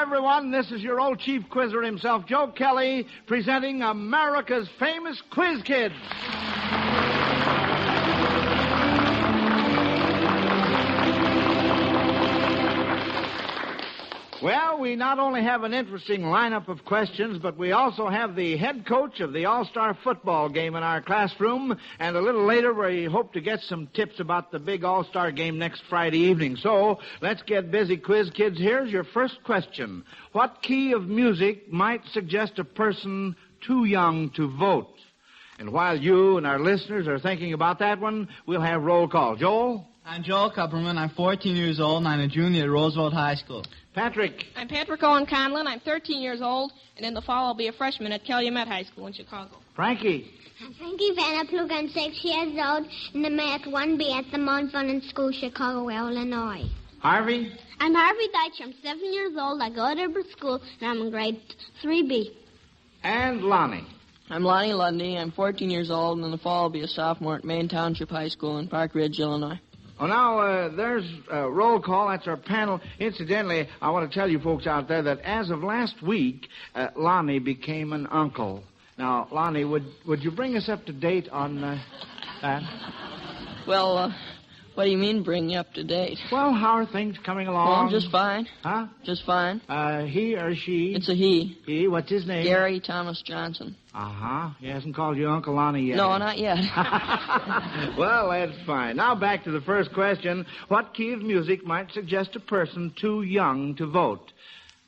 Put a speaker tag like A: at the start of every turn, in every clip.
A: everyone. This is your old chief quizzer himself, Joe Kelly, presenting America's famous Quiz Kids. Well, we not only have an interesting lineup of questions, but we also have the head coach of the All-Star football game in our classroom, and a little later we hope to get some tips about the big All-Star game next Friday evening. So, let's get busy, Quiz Kids. Here's your first question. What key of music might suggest a person too young to vote? And while you and our listeners are thinking about that one, we'll have roll call. Joel?
B: I'm Joel Kupperman. I'm 14 years old, and I'm a junior at Roosevelt High School.
A: Patrick?
C: I'm Patrick Owen Conlon. I'm 13 years old, and in the fall I'll be a freshman at Calumet High School in Chicago.
A: Frankie?
D: I'm Frankie Vanderplug. I'm 6 years old, and I'm at 1B at the Mount Vernon School, Chicago, Illinois.
A: Harvey?
D: I'm Harvey Deitch. I'm 7 years old. I go to Edinburgh School, and I'm in grade 3B.
A: And Lonnie?
E: I'm Lonnie Lundy. I'm 14 years old, and in the fall I'll be a sophomore at Maine Township High School in Park Ridge, Illinois.
A: Well, now, there's a roll call. That's our panel. Incidentally, I want to tell you folks out there that as of last week, Lonnie became an uncle. Now, Lonnie, would you bring us up to date on that?
E: Well, what do you mean bring you up to date?
A: Well, how are things coming along?
E: Well, just fine.
A: Huh?
E: Just fine.
A: He or she?
E: It's a he.
A: He? What's his name?
E: Gary Thomas Johnson.
A: Uh-huh. He hasn't called you Uncle Lonnie yet.
E: No, not yet.
A: Well, that's fine. Now back to the first question. What key of music might suggest a person too young to vote?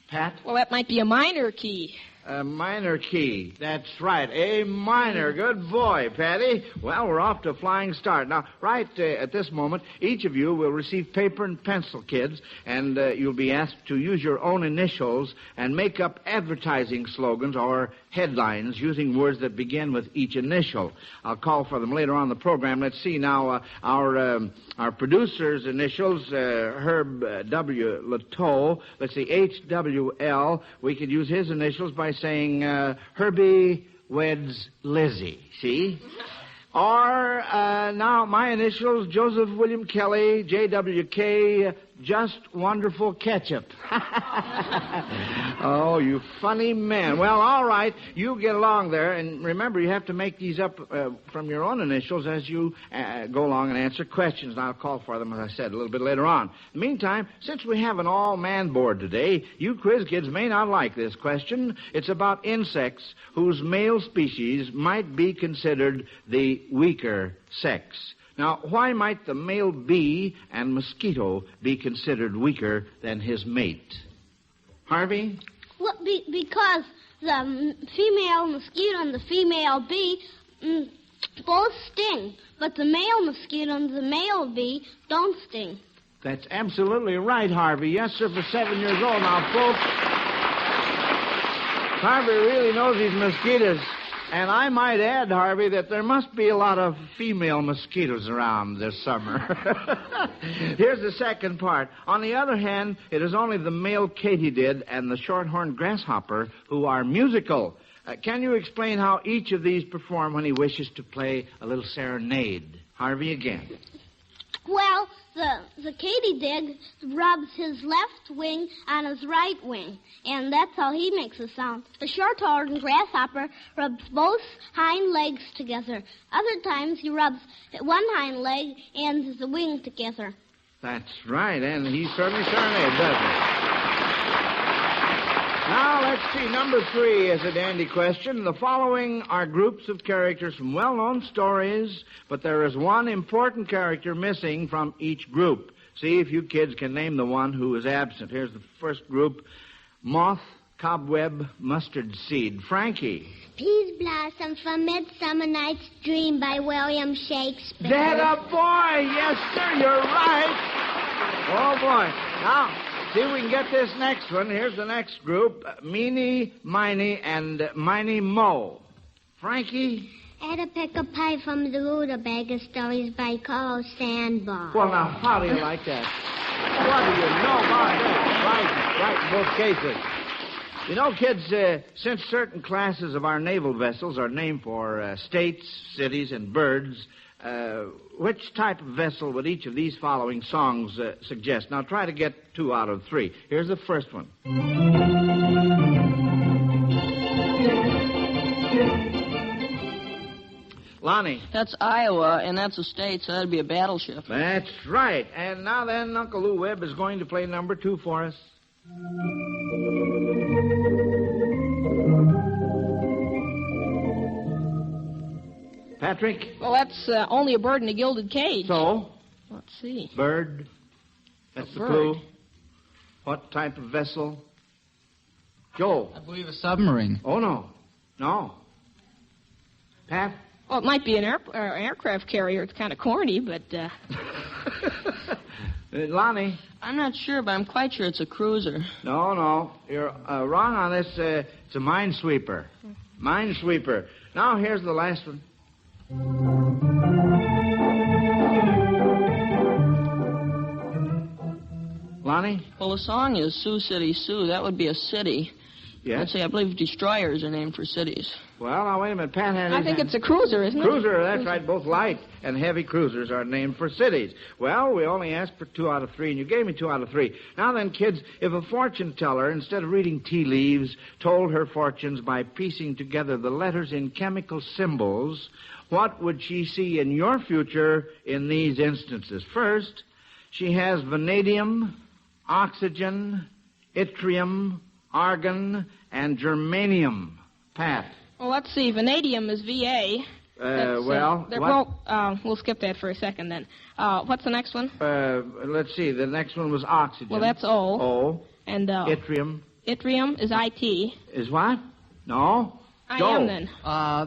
A: Pat?
C: Well, that might be a minor key.
A: A minor key. That's right. A minor. Good boy, Patty. Well, we're off to a flying start. Now, right at this moment, each of you will receive paper and pencil, kids, and you'll be asked to use your own initials and make up advertising slogans or headlines using words that begin with each initial. I'll call for them later on in the program. Let's see now. Our producer's initials, Herb W. Lateau. Let's see, H.W.L. We could use his initials by saying Herbie weds Lizzie. See? Or now my initials, Joseph William Kelly, J.W.K., Just Wonderful Ketchup. Oh, you funny man. Well, all right, you get along there, and remember, you have to make these up from your own initials as you go along and answer questions. And I'll call for them, as I said, a little bit later on. In the meantime, since we have an all-man board today, you quiz kids may not like this question. It's about insects whose male species might be considered the weaker sex. Now, why might the male bee and mosquito be considered weaker than his mate? Harvey?
D: Well, because the female mosquito and the female bee both sting, but the male mosquito and the male bee don't sting.
A: That's absolutely right, Harvey. Yes, sir, for 7 years old. Now, folks, Harvey really knows these mosquitoes. And I might add, Harvey, that there must be a lot of female mosquitoes around this summer. Here's the second part. On the other hand, it is only the male katydid and the shorthorn grasshopper who are musical. Can you explain how each of these perform when he wishes to play a little serenade? Harvey again.
D: Well, the katydid rubs his left wing on his right wing, and that's how he makes a sound. The short-horned grasshopper rubs both hind legs together. Other times he rubs one hind leg and the wing together.
A: That's right, and he certainly serenades, doesn't he? Now, let's see. Number 3 is a dandy question. The following are groups of characters from well-known stories, but there is one important character missing from each group. See if you kids can name the one who is absent. Here's the first group. Moth, Cobweb, Mustard Seed. Frankie.
D: Peas Blossom from Midsummer Night's Dream by William Shakespeare.
A: That a boy! Yes, sir, you're right. Oh, boy. Now, see if we can get this next one. Here's the next group. Meanie, Miney, and Miney Mo. Frankie?
D: Add a peck of pie from the Rutabaga Stories by Carl Sandburg.
A: Well, now, how do you like that? What do you know about that? Right in both cases. You know, kids, since certain classes of our naval vessels are named for states, cities, and birds, which type of vessel would each of these following songs suggest? Now, try to get 2 out of 3. Here's the first one. Lonnie.
E: That's Iowa, and that's a state, so that'd be a battleship.
A: That's right. And now then, Uncle Lou Webb is going to play number 2 for us. Patrick?
C: Well, that's Only a Bird in a Gilded Cage.
A: So?
C: Let's see.
A: Bird. That's the
C: bird.
A: clue. What type of vessel? Joe?
B: I believe a submarine.
A: Oh, no. No. Pat?
C: Well, it might be an aircraft carrier. It's kind of corny, but...
A: Lonnie?
E: I'm not sure, but I'm quite sure it's a cruiser.
A: No. You're wrong on this. It's a minesweeper. Minesweeper. Now, here's the last one. Lonnie?
E: Well, the song is Sioux City, Sioux. That would be a city.
A: Yes?
E: Let's see, I believe destroyers are named for cities.
A: Well, now, wait a minute. Pat had
C: I think it's a cruiser, isn't it?
A: Cruiser, that's right. Both light and heavy cruisers are named for cities. Well, we only asked for 2 out of 3, and you gave me 2 out of 3. Now then, kids, if a fortune teller, instead of reading tea leaves, told her fortunes by piecing together the letters in chemical symbols, what would she see in your future in these instances? First, she has vanadium, oxygen, yttrium, argon, and germanium. Pat?
C: Well, let's see. Vanadium is VA. We'll skip that for a second then. What's the next one?
A: Let's see. The next one was oxygen.
C: Well, that's O.
A: O.
C: And
A: yttrium.
C: Yttrium is IT.
A: Is what? No.
C: I am then.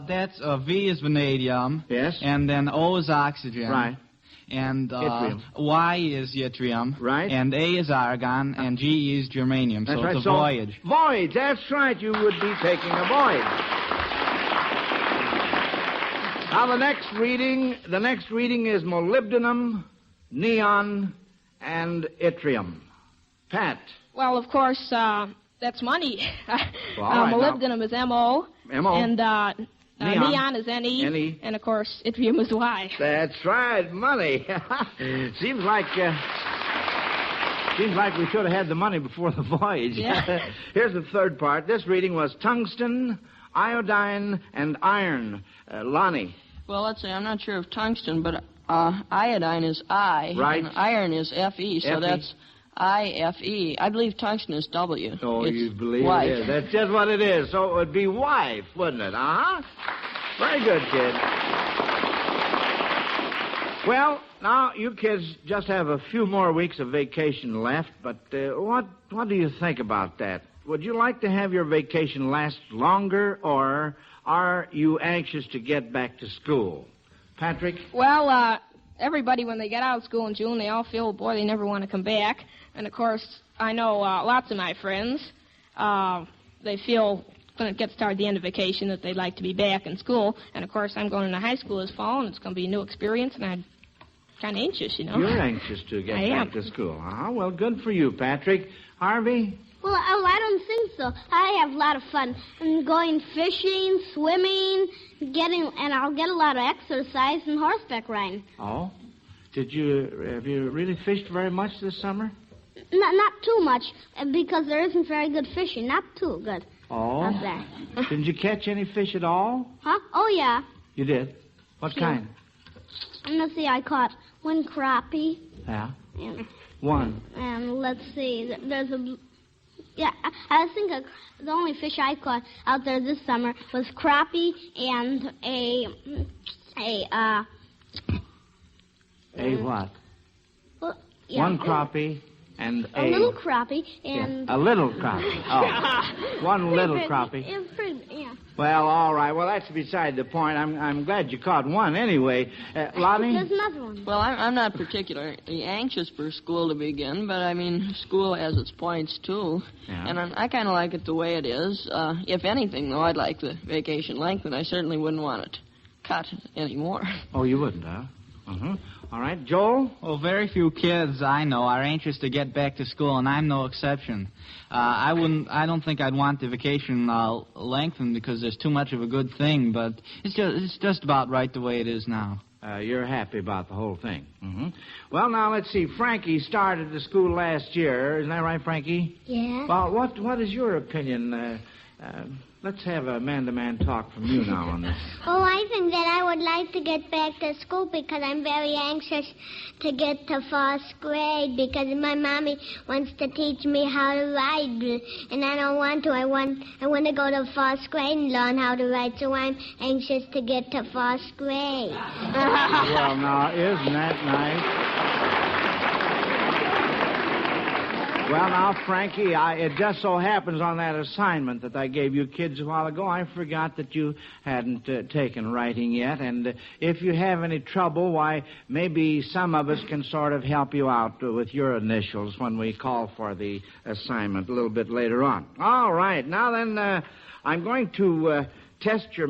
B: That's V is vanadium.
A: Yes.
B: And then O is oxygen.
A: Right.
B: And
A: Yttrium.
B: Y is yttrium.
A: Right.
B: And A is argon. And G is germanium.
A: That's
B: so
A: right.
B: it's a voyage.
A: Voyage. That's right. You would be taking a voyage. Now, the next reading is molybdenum, neon, and yttrium. Pat.
C: Well, of course, that's money.
A: Well, all right,
C: molybdenum is M-O.
A: M-O.
C: And neon is
A: N-E.
C: N-E. And, of course, yttrium is Y.
A: That's right. Money. Seems like we should have had the money before the voyage.
C: Yeah.
A: Here's the third part. This reading was tungsten, iodine, and iron. Lonnie.
E: Well, let's see, I'm not sure of tungsten, but iodine is I.
A: Right.
E: And iron is Fe, so
A: Fe.
E: that's I-F-E. I believe tungsten is W.
A: Oh,
E: It's
A: you believe
E: wife.
A: it is. That's just what it is. So it would be wife, wouldn't it? Uh-huh. Very good, kid. Well, now, you kids just have a few more weeks of vacation left, but what do you think about that? Would you like to have your vacation last longer, or are you anxious to get back to school? Patrick?
C: Well, everybody, when they get out of school in June, they all feel, boy, they never want to come back. And, of course, I know lots of my friends, they feel when it gets toward the end of vacation that they'd like to be back in school. And, of course, I'm going into high school this fall, and it's going to be a new experience, and I'm kind of anxious, you know.
A: You're anxious to get back to school. Well, good for you, Patrick. Harvey?
D: Well, I don't think so. I have a lot of fun. I'm going fishing, swimming, and I'll get a lot of exercise and horseback riding.
A: Oh? Have you really fished very much this summer?
D: Not too much, because there isn't very good fishing. Not too good.
A: Oh?
D: Out there.
A: Didn't you catch any fish at all?
D: Huh? Oh, yeah.
A: You did? What kind?
D: Let's see, I caught one crappie.
A: Yeah?
D: And,
A: One.
D: and let's see, there's a... Yeah, I think the only fish I caught out there this summer was crappie and a
A: what?
D: Well, yeah,
A: One crappie and
D: a little crappie and...
A: Yeah, a little crappie. Oh. One little crappie.
D: It was pretty, yeah.
A: Well, all right. Well, that's beside the point. I'm glad you caught one anyway. Lonnie?
D: There's another one.
E: Well, I'm not particularly anxious for school to begin, but, I mean, school has its points, too.
A: Yeah.
E: And I kind of like it the way it is. If anything, though, I'd like the vacation length, and I certainly wouldn't want it cut anymore.
A: Oh, you wouldn't, huh? Mm-hmm. All right, Joel?
B: Well, very few kids I know are anxious to get back to school, and I'm no exception. I don't think I'd want the vacation lengthened because there's too much of a good thing, but it's just about right the way it is now.
A: You're happy about the whole thing. Mm-hmm. Well, now, let's see. Frankie started the school last year. Isn't that right, Frankie?
D: Yeah.
A: Well, what is your opinion? Let's have a man-to-man talk from you now on this.
D: Oh, I think that I would like to get back to school because I'm very anxious to get to first grade because my mommy wants to teach me how to write, and I don't want to. I want to go to first grade and learn how to write, so I'm anxious to get to first grade.
A: Well, now, isn't that nice? Well, now, Frankie, it just so happens on that assignment that I gave you kids a while ago, I forgot that you hadn't taken writing yet. And if you have any trouble, why, maybe some of us can sort of help you out with your initials when we call for the assignment a little bit later on. All right. Now, then, I'm going to test your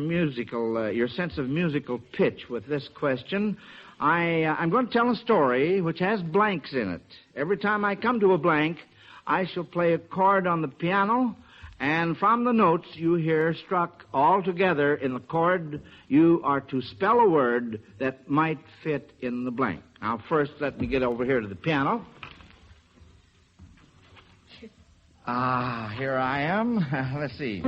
A: your sense of musical pitch with this question. I'm going to tell a story which has blanks in it. Every time I come to a blank, I shall play a chord on the piano, and from the notes you hear struck all together in the chord, you are to spell a word that might fit in the blank. Now, first, let me get over here to the piano. Here I am. Let's see.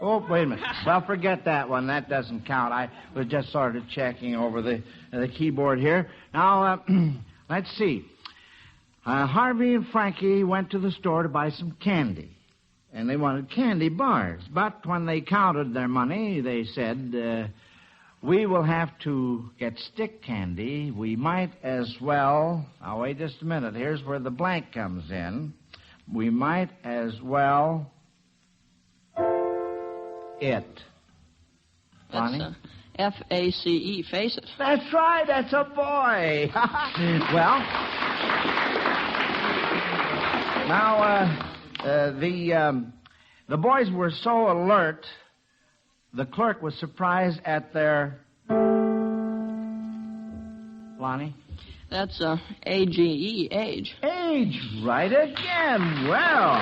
A: Oh, wait a minute. Well, forget that one. That doesn't count. I was just sort of checking over the keyboard here. Now, let's see. Harvey and Frankie went to the store to buy some candy, and they wanted candy bars. But when they counted their money, they said, we will have to get stick candy. We might as well... Now, wait just a minute. Here's where the blank comes in. We might as well... It. Bonnie?
E: That's F-A-C-E, face it.
A: That's right, that's a boy. Well, now, the boys were so alert, the clerk was surprised at their... Lonnie?
E: That's A-G-E, age.
A: Age, right again. Well...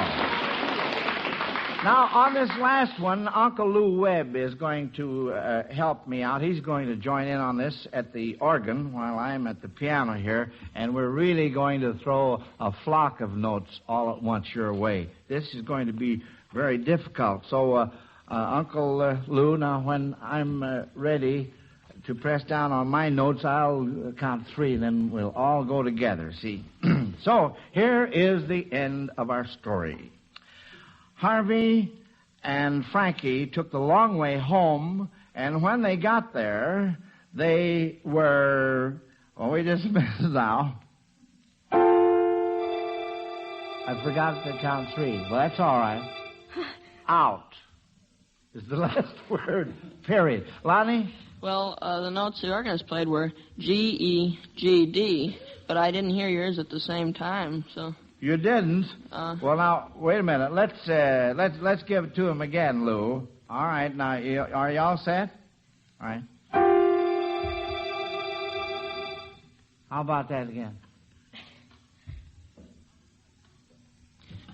A: Now, on this last one, Uncle Lou Webb is going to help me out. He's going to join in on this at the organ while I'm at the piano here, and we're really going to throw a flock of notes all at once your way. This is going to be very difficult. So, Uncle Lou, now when I'm ready to press down on my notes, I'll count 3, and then we'll all go together, see? So, here is the end of our story. Harvey and Frankie took the long way home, and when they got there, they were... Oh, wait just a minute now. I forgot to count 3. Well, that's all right. Out is the last word, period. Lonnie?
E: Well, the notes the organist played were G-E-G-D, but I didn't hear yours at the same time, so...
A: You didn't? Well, now, wait a minute. Let's give it to him again, Lou. All right, now, are you all set? All right. How about that again?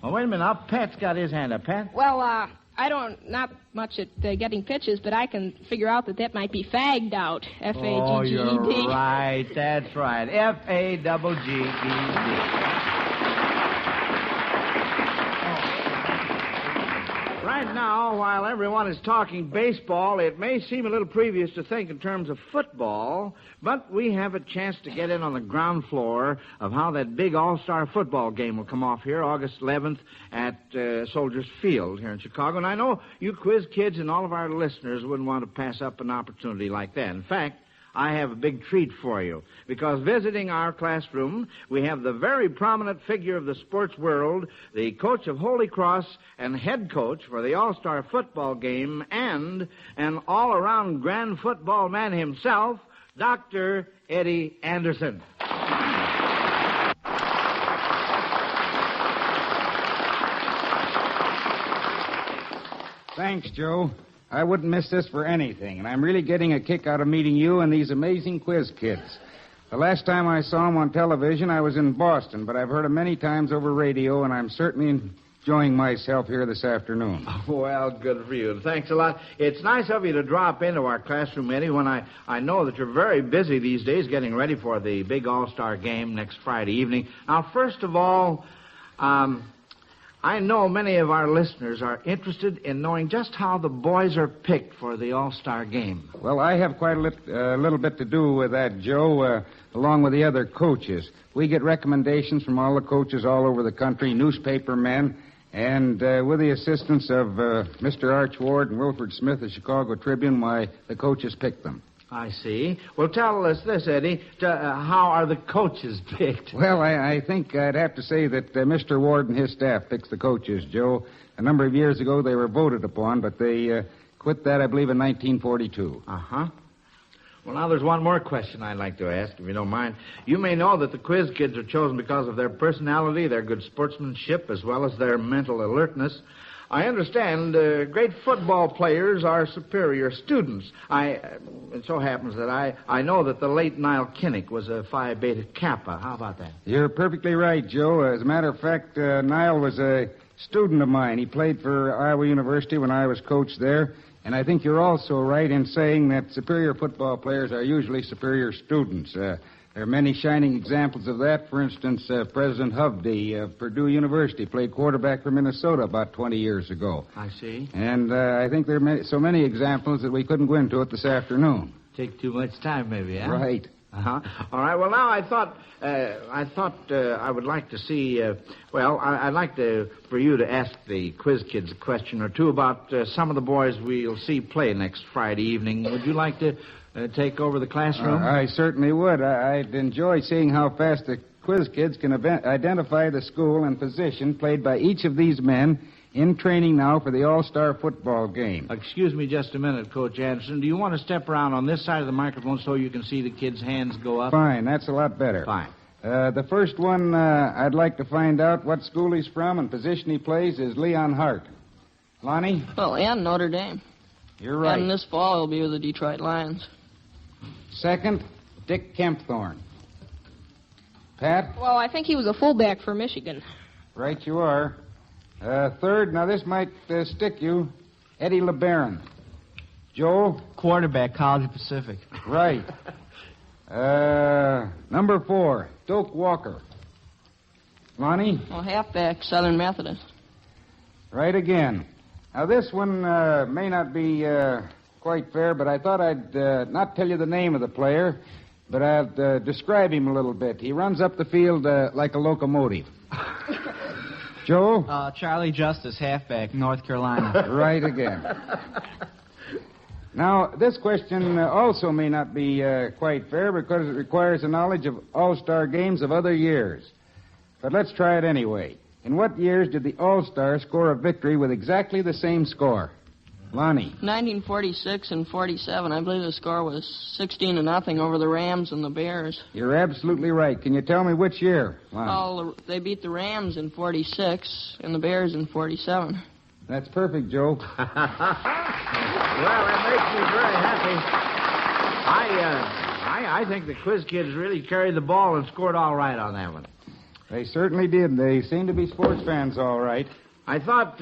A: Oh, wait a minute. Now, Pat's got his hand up. Pat?
C: Well, not much at getting pitches, but I can figure out that might be fagged out. F-A-G-G-E-D.
A: Oh, you're right. That's right. F-A-G-G-E-D. Right now, while everyone is talking baseball, it may seem a little previous to think in terms of football, but we have a chance to get in on the ground floor of how that big all-star football game will come off here August 11th at Soldiers Field here in Chicago. And I know you quiz kids and all of our listeners wouldn't want to pass up an opportunity like that. In fact, I have a big treat for you, because visiting our classroom, we have the very prominent figure of the sports world, the coach of Holy Cross and head coach for the All-Star football game, and an all-around grand football man himself, Dr. Eddie Anderson.
F: Thanks, Joe. I wouldn't miss this for anything, and I'm really getting a kick out of meeting you and these amazing quiz kids. The last time I saw them on television, I was in Boston, but I've heard them many times over radio, and I'm certainly enjoying myself here this afternoon.
A: Well, good for you. Thanks a lot. It's nice of you to drop into our classroom, Eddie, when I know that you're very busy these days getting ready for the big All-Star game next Friday evening. Now, first of all, I know many of our listeners are interested in knowing just how the boys are picked for the All-Star game.
F: Well, I have quite a little bit to do with that, Joe, along with the other coaches. We get recommendations from all the coaches all over the country, newspaper men, and with the assistance of Mr. Arch Ward and Wilfred Smith of the Chicago Tribune, the coaches pick them.
A: I see. Well, tell us this, Eddie. How are the coaches picked?
F: Well, I think I'd have to say that Mr. Ward and his staff picks the coaches, Joe. A number of years ago, they were voted upon, but they quit that, I believe, in 1942.
A: Uh-huh. Well, now there's one more question I'd like to ask, if you don't mind. You may know that the quiz kids are chosen because of their personality, their good sportsmanship, as well as their mental alertness. I understand great football players are superior students. It so happens that I know that the late Niall Kinnick was a Phi Beta Kappa. How about that?
F: You're perfectly right, Joe. As a matter of fact, Niall was a student of mine. He played for Iowa University when I was coach there. And I think you're also right in saying that superior football players are usually superior students. There are many shining examples of that. For instance, President Hovde of Purdue University played quarterback for Minnesota about 20 years ago.
A: I see.
F: And I think there are so many examples that we couldn't go into it this afternoon.
A: Take too much time, maybe, huh?
F: Right.
A: Uh-huh. All right. Well, now I thought I would like to see. I'd like for you to ask the quiz kids a question or two about some of the boys we'll see play next Friday evening. Would you like to take over the classroom?
F: I certainly would. I'd enjoy seeing how fast the quiz kids can identify the school and position played by each of these men in training now for the All-Star football game.
A: Excuse me just a minute, Coach Anderson. Do you want to step around on this side of the microphone so you can see the kids' hands go up?
F: Fine. That's a lot better.
A: Fine.
F: The first one I'd like to find out what school he's from and position he plays is Leon Hart. Lonnie?
E: Well, and Notre Dame.
F: You're right.
E: And this fall he'll be with the Detroit Lions.
F: Second, Dick Kempthorne. Pat?
C: Well, I think he was a fullback for Michigan.
F: Right you are. Third, now this might stick you, Eddie LeBaron. Joe?
B: Quarterback, College Pacific.
F: Right. Number 4, Doak Walker. Lonnie?
E: Well, halfback, Southern Methodist.
F: Right again. Now this one may not be quite fair, but I thought I'd not tell you the name of the player, but I'd describe him a little bit. He runs up the field like a locomotive. Joe?
B: Charlie Justice, halfback, North Carolina.
F: Right again. Now, this question also may not be quite fair because it requires a knowledge of All-Star games of other years. But let's try it anyway. In what years did the All-Stars score a victory with exactly the same score? Lonnie.
E: 1946 and 47. I believe the score was 16-0 over the Rams and the Bears.
F: You're absolutely right. Can you tell me which year, Lonnie?
E: Well, they beat the Rams in 46 and the Bears in 47.
F: That's perfect, Joe.
A: Well, that makes me very happy. I think the quiz kids really carried the ball and scored all right on that one.
F: They certainly did. They seem to be sports fans, all right.
A: I thought,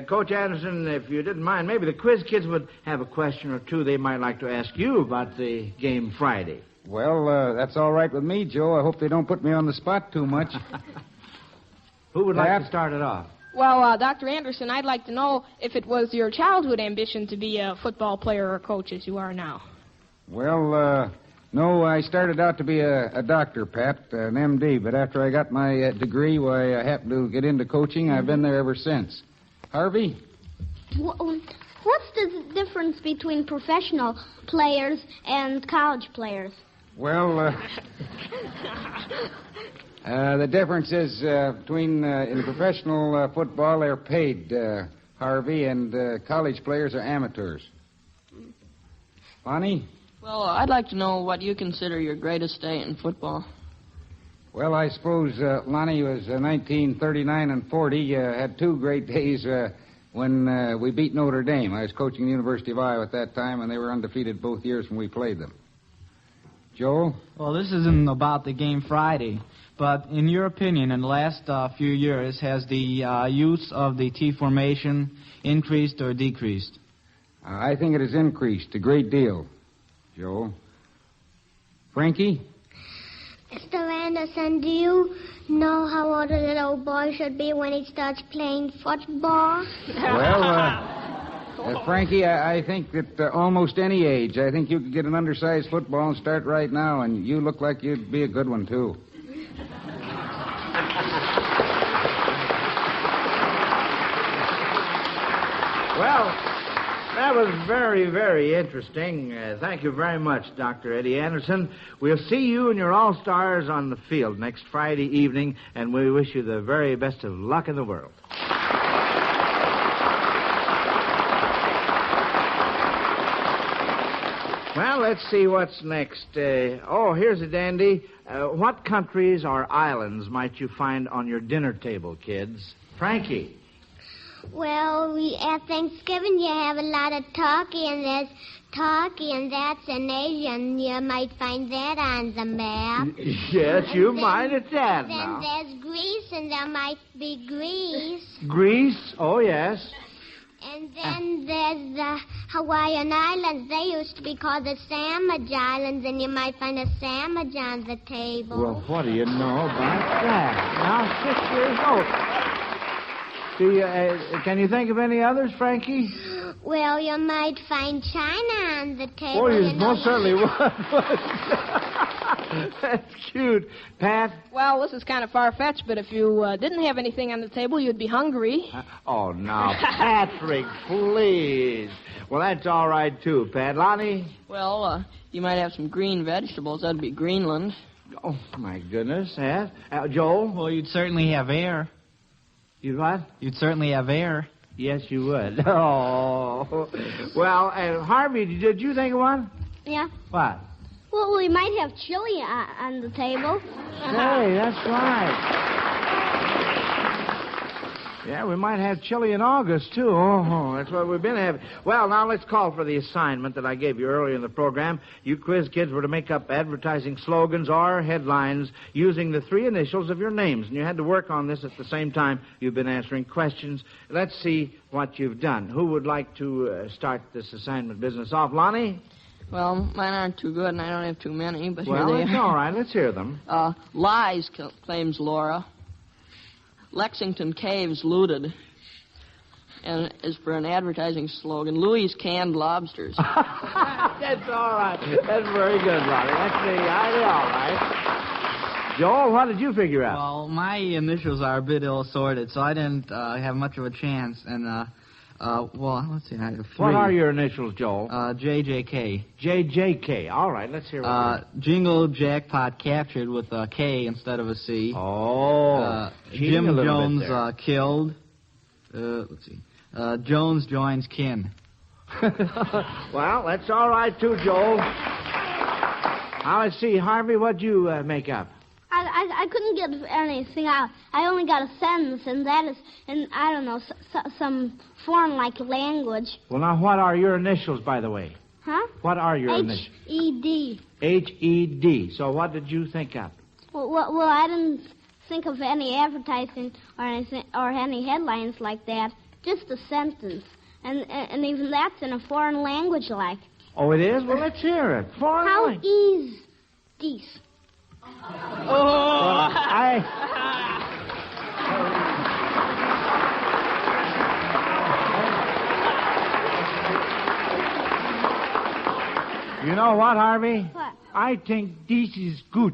A: Coach Anderson, if you didn't mind, maybe the quiz kids would have a question or two they might like to ask you about the game Friday.
F: Well, that's all right with me, Joe. I hope they don't put me on the spot too much.
A: Who would like to start it off?
C: Well, Dr. Anderson, I'd like to know if it was your childhood ambition to be a football player or coach as you are now.
F: Well, no, I started out to be a doctor, Pat, an M.D., but after I got my degree, I happened to get into coaching. I've been there ever since. Harvey?
D: What's the difference between professional players and college players?
F: Well, the difference is between in professional football, they're paid, Harvey, and college players are amateurs. Bonnie?
E: Well, I'd like to know what you consider your greatest day in football.
F: Well, I suppose Lonnie was 1939 and 40, had two great days. when we beat Notre Dame. I was coaching the University of Iowa at that time, and they were undefeated both years when we played them. Joel?
B: Well, this isn't about the game Friday, but in your opinion, in the last few years, has the use of the T formation increased or decreased?
F: I think it has increased a great deal, Joel. Frankie?
D: Mr. Anderson, do you know how old a little boy should be when he starts playing football?
F: Well, Frankie, I think that almost any age, I think you could get an undersized football and start right now, and you look like you'd be a good one, too.
A: Well, that was very, very interesting. Thank you very much, Dr. Eddie Anderson. We'll see you and your All-Stars on the field next Friday evening, and we wish you the very best of luck in the world. Well, let's see what's next. Here's a dandy. What countries or islands might you find on your dinner table, kids? Frankie.
D: Well, at Thanksgiving you have a lot of turkey, and there's turkey, and that's in Asia, and you might find that on the map.
A: Yes, you might at that
D: Then
A: now.
D: there's Greece, and there might be Greece.
A: Greece? Oh, yes.
D: And then there's the Hawaiian Islands. They used to be called the Sandwich Islands, and you might find a sandwich on the table.
A: Well, what do you know about that? Now, 6 years old. Can you think of any others, Frankie?
D: Well, you might find China on the table.
A: Oh, you most certainly would. That's cute. Pat?
C: Well, this is kind of far-fetched, but if you didn't have anything on the table, you'd be hungry.
A: Oh, now, Patrick, please. Well, that's all right, too. Pat, Lonnie?
E: Well, you might have some green vegetables. That'd be Greenland.
A: Oh, my goodness. Yes. Joel?
B: Well, you'd certainly have air.
A: You what?
B: You'd certainly have air.
A: Yes, you would. Oh. Well, Harvey, did you think of one?
D: Yeah.
A: What?
D: Well, we might have chili on the table.
A: Hey, that's right. Yeah, we might have chili in August, too. Oh, that's what we've been having. Well, now let's call for the assignment that I gave you earlier in the program. You quiz kids were to make up advertising slogans or headlines using the 3 initials of your names. And you had to work on this at the same time you've been answering questions. Let's see what you've done. Who would like to start this assignment business off? Lonnie?
E: Well, mine aren't too good, and I don't have too many, but
A: Well,
E: here they
A: it's
E: are.
A: all right. Let's hear them.
E: Lies, claims Laura. Lexington Caves looted. And is for an advertising slogan, Louis Canned Lobsters.
A: That's all right. That's very good, Lonnie. That's the idea, all right. Joel, what did you figure out?
B: Well, my initials are a bit ill-assorted, so I didn't have much of a chance. And, let's see, I have 3.
A: What are your initials, Joel?
B: JJK.
A: JJK. All right, let's hear what
B: Jingle Jackpot captured with a K instead of a C.
A: Oh.
B: Jim Jones killed. Let's see. Jones joins kin.
A: Well, that's all right, too, Joel. Now, let's see. Harvey, what'd you make up?
D: I couldn't get anything out. I only got a sentence, and that is, I don't know, some foreign-like language.
A: Well, now, what are your initials, by the way?
D: Huh?
A: What are your initials?
D: H-E-D.
A: H-E-D. So what did you think up?
D: Well, I didn't think of any advertising or anything, or any headlines like that. Just a sentence. And even that's in a foreign language like.
A: Oh, it is? Well, let's hear it. Foreign
D: How
A: language.
D: is this?
A: Well, You know what, Harvey?
D: What?
A: I think this is good.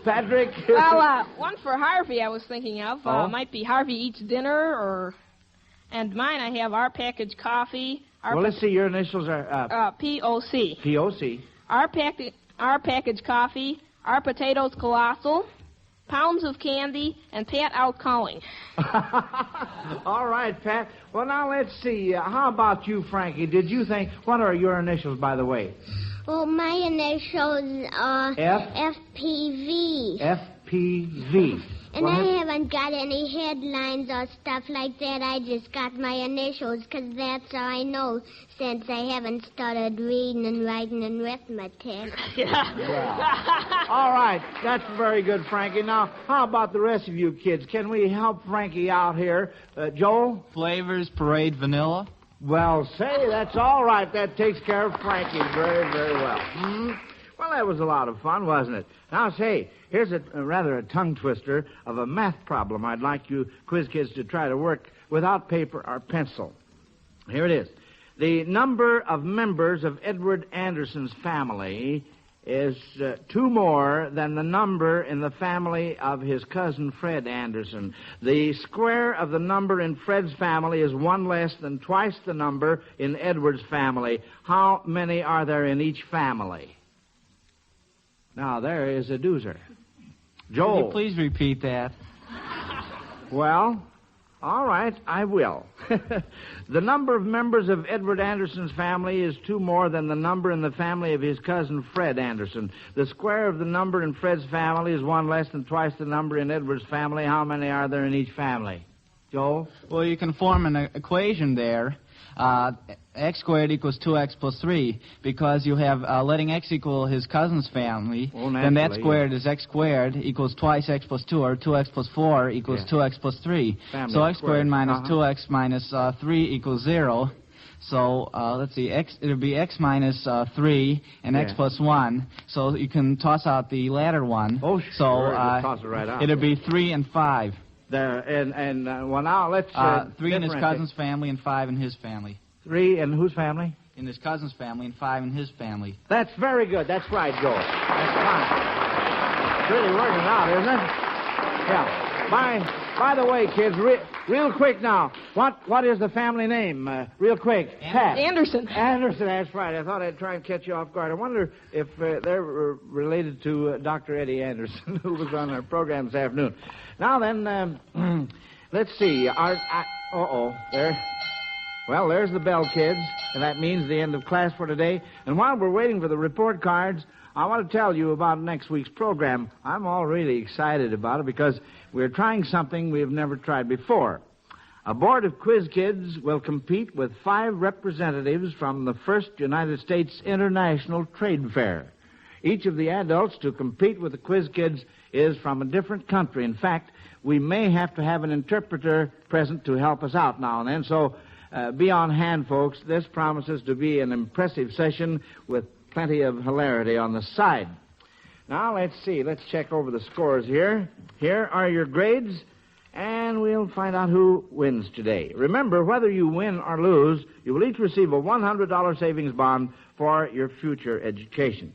A: Patrick?
C: Well, one for Harvey I was thinking of. Might be Harvey Eats Dinner, and mine I have Our Package Coffee.
A: Well, let's see. Your initials are...
C: P-O-C.
A: P-O-C.
C: Our Package Coffee, Our Potatoes Colossal, Pounds of Candy, and Pat Out Calling.
A: All right, Pat. Well, now let's see. How about you, Frankie? Did you think... What are your initials, by the way?
D: Well, my initials are
A: F?
D: FPV.
A: FPV.
D: And I haven't got any headlines or stuff like that. I just got my initials, because that's all I know since I haven't started reading and writing and arithmetic.
A: All right. That's very good, Frankie. Now, how about the rest of you kids? Can we help Frankie out here? Joel?
B: Flavors, Parade, Vanilla.
A: Well, say, that's all right. That takes care of Frankie very, very well. Well, that was a lot of fun, wasn't it? Now, say, here's rather a tongue twister of a math problem I'd like you quiz kids to try to work without paper or pencil. Here it is. The number of members of Edward Anderson's family is 2 more than the number in the family of his cousin Fred Anderson. The square of the number in Fred's family is 1 less than twice the number in Edward's family. How many are there in each family? Now, there is a doozer. Joel.
B: Can you please repeat that?
A: Well, all right, I will. The number of members of Edward Anderson's family is 2 more than the number in the family of his cousin Fred Anderson. The square of the number in Fred's family is 1 less than twice the number in Edward's family. How many are there in each family? Joel?
B: Well, you can form an equation there. X squared equals 2x plus 3, because you have letting x equal his cousin's family, then that squared is x squared equals twice x plus 2, or 2x plus 4 equals 2x plus 3. So x squared minus 2x minus 3 equals 0. So, let's see, it'll be x minus 3 and x plus 1. So you can toss out the latter one.
A: Oh, sure.
B: So,
A: toss it right out.
B: It'll be 3 and 5.
A: There, well, now let's...
B: 3 in his cousin's family and 5 in his family.
A: 3 in whose family?
B: In his cousin's family and 5 in his family.
A: That's very good. That's right, Joel. That's fine. It's really working out, isn't it? Yeah. By the way, kids, real quick now, what is the family name? Real quick. Pat.
C: Anderson.
A: Anderson, that's right. I thought I'd try and catch you off guard. I wonder if they're related to Dr. Eddie Anderson, who was on our program this afternoon. Now then, let's see. There. Well, there's the bell, kids, and that means the end of class for today. And while we're waiting for the report cards, I want to tell you about next week's program. I'm all really excited about it because we're trying something we've never tried before. A board of quiz kids will compete with 5 representatives from the first United States International Trade Fair. Each of the adults to compete with the quiz kids is from a different country. In fact, we may have to have an interpreter present to help us out now and then, so be on hand, folks. This promises to be an impressive session with plenty of hilarity on the side. Now, let's see. Let's check over the scores here. Here are your grades, and we'll find out who wins today. Remember, whether you win or lose, you will each receive a $100 savings bond for your future education.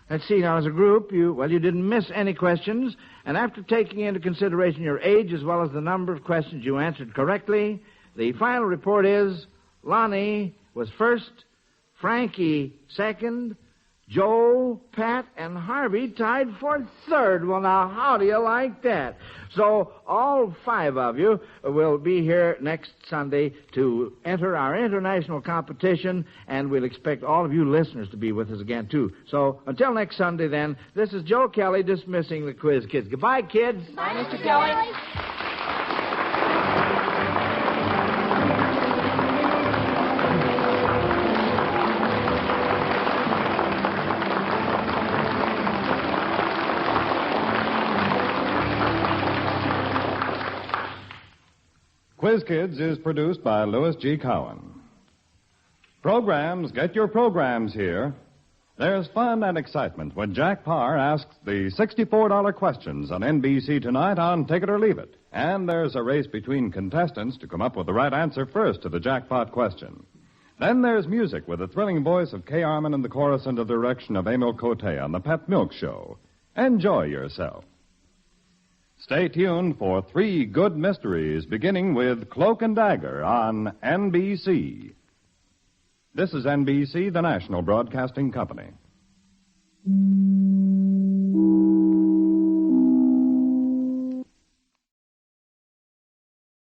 A: Let's see. Now, as a group, you didn't miss any questions, and after taking into consideration your age as well as the number of questions you answered correctly, the final report is Lonnie was first, Frankie second, Joe, Pat, and Harvey tied for third. Well, now, how do you like that? So all 5 of you will be here next Sunday to enter our international competition, and we'll expect all of you listeners to be with us again, too. So until next Sunday, then, this is Joe Kelly dismissing the quiz kids. Goodbye, kids.
C: Bye, Mr. Kelly.
G: Quiz Kids is produced by Louis G. Cowan. Programs, get your programs here. There's fun and excitement when Jack Parr asks the $64 questions on NBC tonight on Take It or Leave It. And there's a race between contestants to come up with the right answer first to the jackpot question. Then there's music with the thrilling voice of Kay Arman and the chorus under the direction of Emil Cote on the Pet Milk Show. Enjoy yourself. Stay tuned for 3 good mysteries, beginning with Cloak and Dagger on NBC. This is NBC, the national broadcasting company.